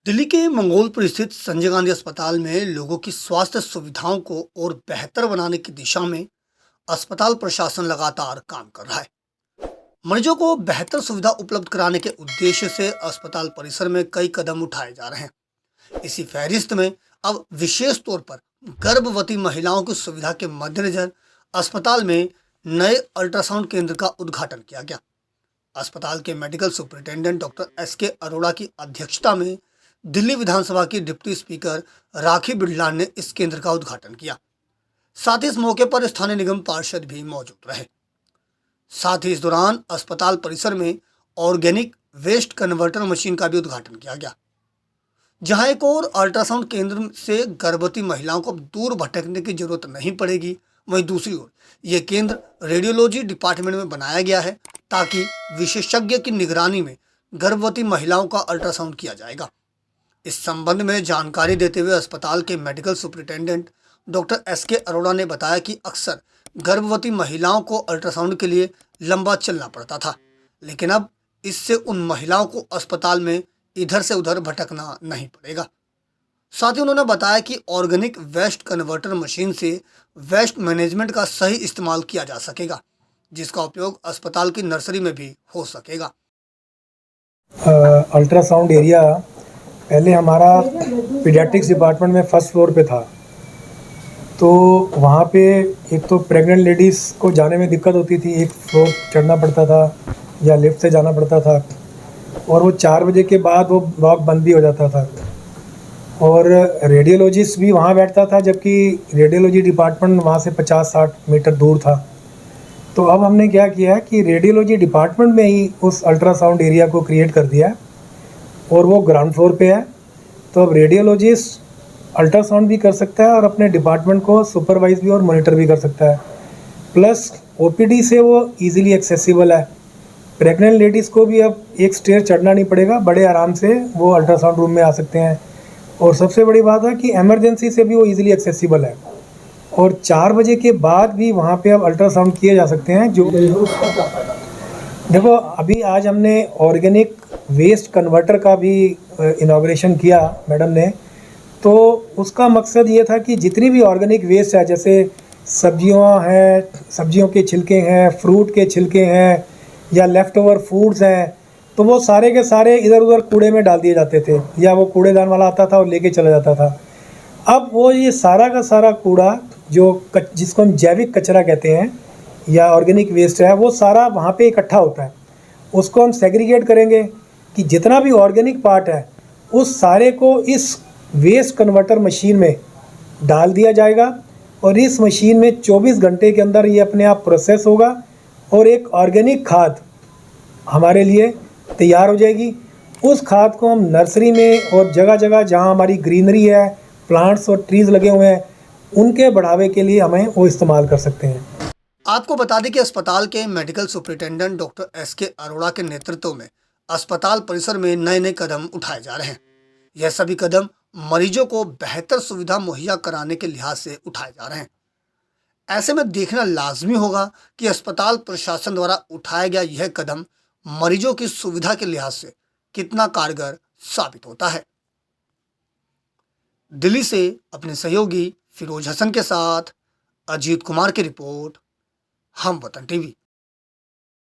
दिल्ली के मंगोलपुर स्थित संजय गांधी अस्पताल में लोगों की स्वास्थ्य सुविधाओं को और बेहतर बनाने की दिशा में अस्पताल प्रशासन लगातार काम कर रहा है। मरीजों को बेहतर सुविधा उपलब्ध कराने के उद्देश्य से अस्पताल परिसर में कई कदम उठाए जा रहे हैं। इसी फहरिस्त में अब विशेष तौर पर गर्भवती महिलाओं की सुविधा के मद्देनजर अस्पताल में नए अल्ट्रासाउंड केंद्र का उद्घाटन किया गया। अस्पताल के मेडिकल सुपरिटेंडेंट डॉक्टर एस के अरोड़ा की अध्यक्षता में दिल्ली विधानसभा की डिप्टी स्पीकर राखी बिरलान ने इस केंद्र का उद्घाटन किया। साथ ही इस मौके पर स्थानीय निगम पार्षद भी मौजूद रहे। साथ ही इस दौरान अस्पताल परिसर में ऑर्गेनिक वेस्ट कन्वर्टर मशीन का भी उद्घाटन किया गया, जहां एक और अल्ट्रासाउंड केंद्र से गर्भवती महिलाओं को अब दूर भटकने की जरूरत नहीं पड़ेगी। वहीं दूसरी ओर यह केंद्र रेडियोलॉजी डिपार्टमेंट में बनाया गया है, ताकि विशेषज्ञ की निगरानी में गर्भवती महिलाओं का अल्ट्रासाउंड किया जाएगा। इस संबंध में जानकारी देते हुए अस्पताल के मेडिकल सुपरिटेंडेंट डॉक्टर एस के अरोड़ा ने बताया कि अक्सर गर्भवती महिलाओं को अल्ट्रासाउंड के लिए लंबा चलना पड़ता था, लेकिन अब इससे उन महिलाओं को अस्पताल में इधर से उधर भटकना नहीं पड़ेगा। साथ ही उन्होंने बताया कि ऑर्गेनिक वेस्ट कन्वर्टर मशीन से वेस्ट मैनेजमेंट का सही इस्तेमाल किया जा सकेगा, जिसका उपयोग अस्पताल की नर्सरी में भी हो सकेगा। अल्ट्रासाउंड एरिया पहले हमारा पीडियाट्रिक्स डिपार्टमेंट में फर्स्ट फ्लोर पे था, तो वहाँ पे एक तो प्रेग्नेंट लेडीज़ को जाने में दिक्कत होती थी, एक फ्लोर चढ़ना पड़ता था या लिफ्ट से जाना पड़ता था, और वो 4 बजे के बाद वो ब्लॉक बंद भी हो जाता था। और रेडियोलॉजिस्ट भी वहाँ बैठता था, जबकि रेडियोलॉजी डिपार्टमेंट वहाँ से 50-60 मीटर दूर था। तो अब हमने क्या किया है कि रेडियोलॉजी डिपार्टमेंट में ही उस अल्ट्रासाउंड एरिया को क्रिएट कर दिया है, और वो ग्राउंड फ्लोर पे है। तो अब रेडियोलॉजिस्ट अल्ट्रासाउंड भी कर सकता है और अपने डिपार्टमेंट को सुपरवाइज भी और मॉनिटर भी कर सकता है। प्लस ओपीडी से वो इजीली एक्सेसिबल है। प्रेग्नेंट लेडीज़ को भी अब एक स्टेयर चढ़ना नहीं पड़ेगा, बड़े आराम से वो अल्ट्रासाउंड रूम में आ सकते हैं। और सबसे बड़ी बात है कि एमरजेंसी से भी वो इजीली एक्सेसिबल है, और 4 बजे के बाद भी वहाँ पे अब अल्ट्रासाउंड किए जा सकते हैं। जो देखो, अभी आज हमने ऑर्गेनिक वेस्ट कन्वर्टर का भी इनॉग्रेशन किया मैडम ने। तो उसका मकसद ये था कि जितनी भी ऑर्गेनिक वेस्ट है, जैसे सब्जियां हैं, सब्जियों के छिलके हैं, फ्रूट के छिलके हैं, या लेफ़्ट ओवर फूड्स हैं, तो वो सारे के सारे इधर उधर कूड़े में डाल दिए जाते थे, या वो कूड़ेदान वाला आता था और लेके चला जाता था। अब वो ये सारा का सारा कूड़ा जिसको हम जैविक कचरा कहते हैं या ऑर्गेनिक वेस्ट है, वो सारा वहाँ पे इकट्ठा होता है। उसको हम सेग्रीगेट करेंगे कि जितना भी ऑर्गेनिक पार्ट है उस सारे को इस वेस्ट कन्वर्टर मशीन में डाल दिया जाएगा, और इस मशीन में 24 घंटे के अंदर ये अपने आप प्रोसेस होगा और एक ऑर्गेनिक खाद हमारे लिए तैयार हो जाएगी। उस खाद को हम नर्सरी में और जगह जगह जहाँ हमारी ग्रीनरी है, प्लांट्स और ट्रीज़ लगे हुए हैं, उनके बढ़ावे के लिए हमें वो इस्तेमाल कर सकते हैं। आपको बता दें कि अस्पताल के मेडिकल सुपरिटेंडेंट डॉक्टर एस के अरोड़ा के नेतृत्व में अस्पताल परिसर में नए नए कदम उठाए जा रहे हैं। यह सभी कदम मरीजों को बेहतर सुविधा मुहैया कराने के लिहाज से उठाए जा रहे हैं। ऐसे में देखना लाजमी होगा कि अस्पताल प्रशासन द्वारा उठाया गया यह कदम मरीजों की सुविधा के लिहाज से कितना कारगर साबित होता है। दिल्ली से अपने सहयोगी फिरोज हसन के साथ अजीत कुमार की रिपोर्ट, हम वतन टीवी।